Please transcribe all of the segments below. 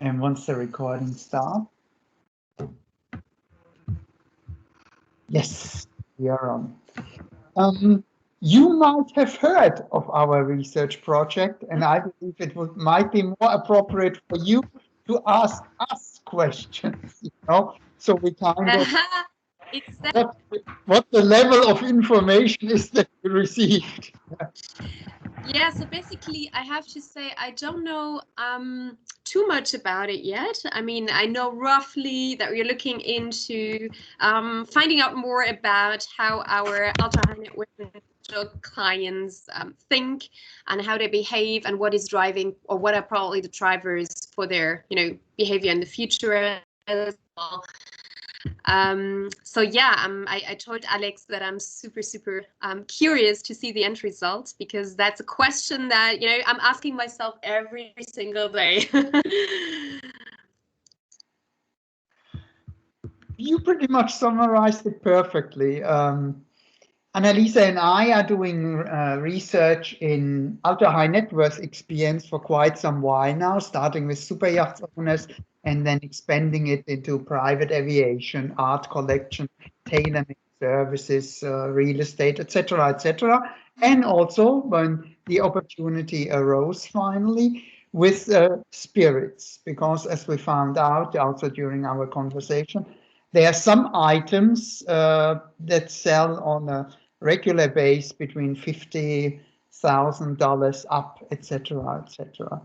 And once the recording starts, yes, we are on. You might have heard of our research project, and I believe it might be more appropriate for you to ask us questions, so we kind of what the level of information is that you received. Yeah, so basically, I have to say I don't know too much about it yet. I mean, I know roughly that we're looking into finding out more about how our ultra high net worth clients think and how they behave and what is driving, or what are probably the drivers for their behavior in the future as well. So yeah, I told Alex that I'm super curious to see the end result, because that's a question that I'm asking myself every single day. You pretty much summarized it perfectly. Annalisa and I are doing research in ultra high net worth experience for quite some while now, starting with super yacht owners and then expanding it into private aviation, art collection, tailor-made services, real estate, etc., etc. And also, when the opportunity arose finally, with spirits, because as we found out also during our conversation, there are some items that sell on a regular base between $50,000 up, etc., etc.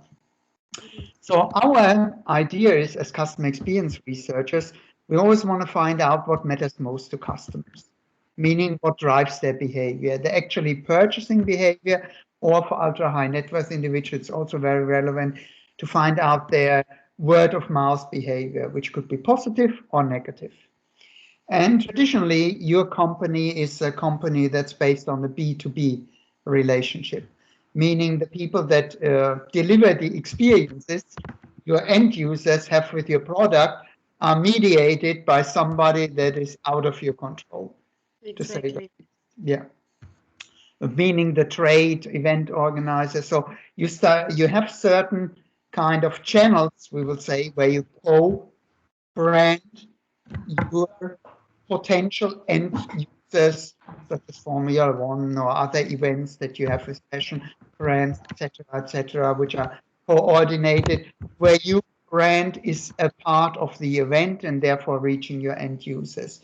So our idea is, as customer experience researchers, we always want to find out what matters most to customers, meaning what drives their behavior, the actually purchasing behavior, or for ultra high net worth individuals, also very relevant to find out their word of mouth behavior, which could be positive or negative. And traditionally, your company is a company that's based on the B2B relationship, meaning the people that deliver the experiences your end users have with your product are mediated by somebody that is out of your control. Exactly. To say that. Yeah. Meaning the trade event organizer. So you have certain kind of channels, we will say, where you co-brand your potential end users, such as Formula One or other events that you have with fashion brands, etc., which are coordinated, where your brand is a part of the event and therefore reaching your end users.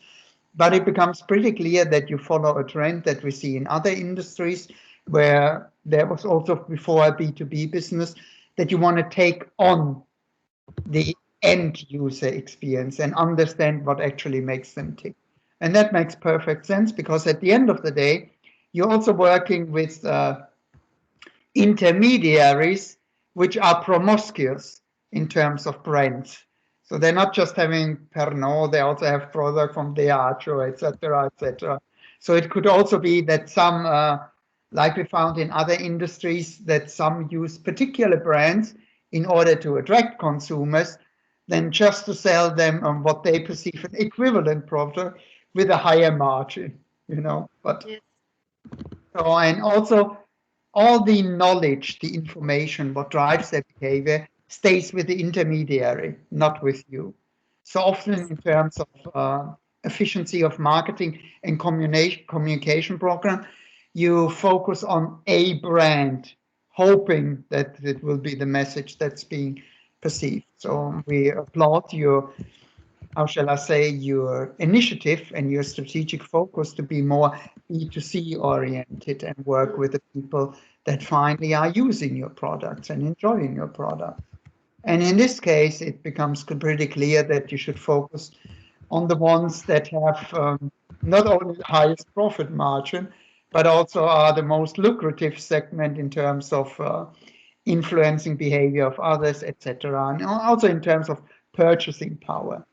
But it becomes pretty clear that you follow a trend that we see in other industries, where there was also before a B2B business, that you want to take on the end user experience and understand what actually makes them tick. And that makes perfect sense, because at the end of the day, you're also working with intermediaries which are promiscuous in terms of brands. So they're not just having Pernod, they also have product from Diageo, etc., etc. So it could also be that some, like we found in other industries, that some use particular brands in order to attract consumers, than just to sell them on what they perceive an equivalent product with a higher margin, But yes. So, and also all the knowledge, the information, what drives their behavior stays with the intermediary, not with you. So often in terms of efficiency of marketing and communication program, you focus on a brand, hoping that it will be the message that's being perceived. So we applaud your, how shall I say, your initiative and your strategic focus to be more B2C oriented and work with the people that finally are using your products and enjoying your products. And in this case, it becomes pretty clear that you should focus on the ones that have not only the highest profit margin, but also are the most lucrative segment in terms of influencing behavior of others, etc., and also in terms of purchasing power.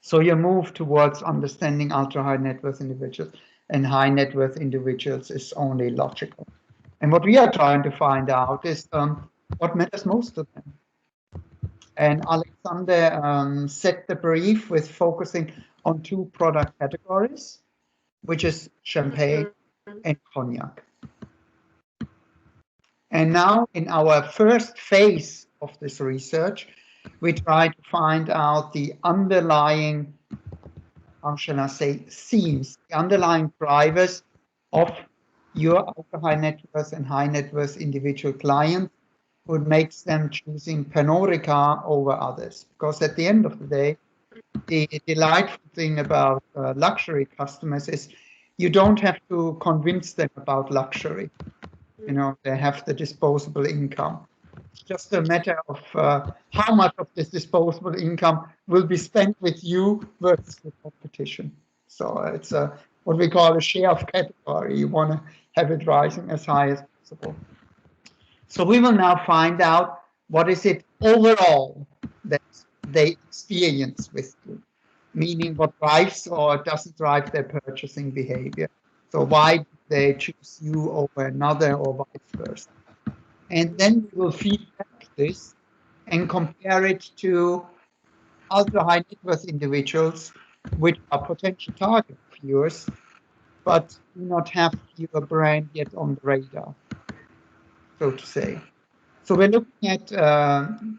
So you move towards understanding ultra high net worth individuals, and high net worth individuals is only logical. And what we are trying to find out is what matters most to them. And Alexander set the brief with focusing on two product categories, which is champagne and cognac. And now in our first phase of this research, We try to find out the underlying, how shall I say, themes, the underlying drivers of your ultra high net worth and high net worth individual clients, what makes them choosing Pernod Ricard over others. Because at the end of the day, the delightful thing about luxury customers is you don't have to convince them about luxury. You know, they have the disposable income. It's just a matter of how much of this disposable income will be spent with you versus the competition. So it's what we call a share of category. You want to have it rising as high as possible. So we will now find out what is it overall that they experience with you, meaning what drives or doesn't drive their purchasing behavior. So why do they choose you over another or vice versa? And then we will feed back this and compare it to ultra high net worth individuals, which are potential target viewers, but do not have your brand yet on the radar, so to say. So we're looking at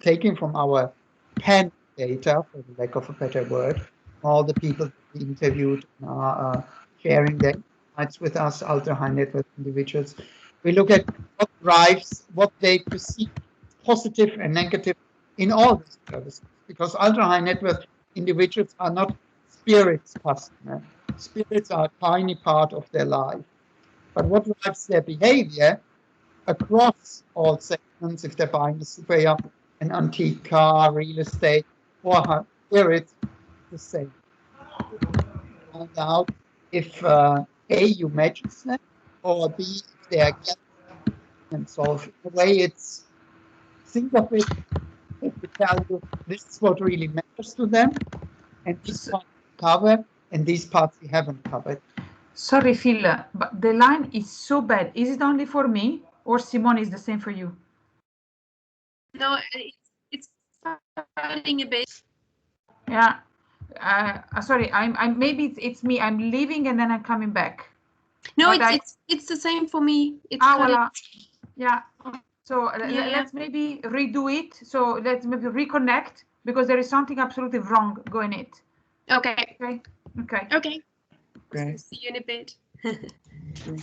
taking from our pen data, for the lack of a better word, all the people that we interviewed are sharing their insights with us, ultra high net worth individuals. We look at what drives, what they perceive positive and negative in all these services, because ultra high net worth individuals are not spirits customers. Spirits are a tiny part of their life. But what drives their behavior across all segments, if they're buying a super yacht, an antique car, real estate, or spirits, the same. Find out if A, you match them, or B, if they are getting them. So in a way, it's, think of it, if we tell you this is what really matters to them, and these parts we cover, and these parts we haven't covered. Sorry, Phil, but the line is so bad. Is it only for me, or Simone is the same for you? No, it's starting a bit. Yeah. Sorry, I'm maybe it's me. I'm leaving and then I'm coming back. No, it's the same for me. It's voilà. Yeah. So let's maybe redo it. So let's maybe reconnect because there is something absolutely wrong going it. Okay. Okay. Okay. Okay. Okay. See you in a bit. Okay.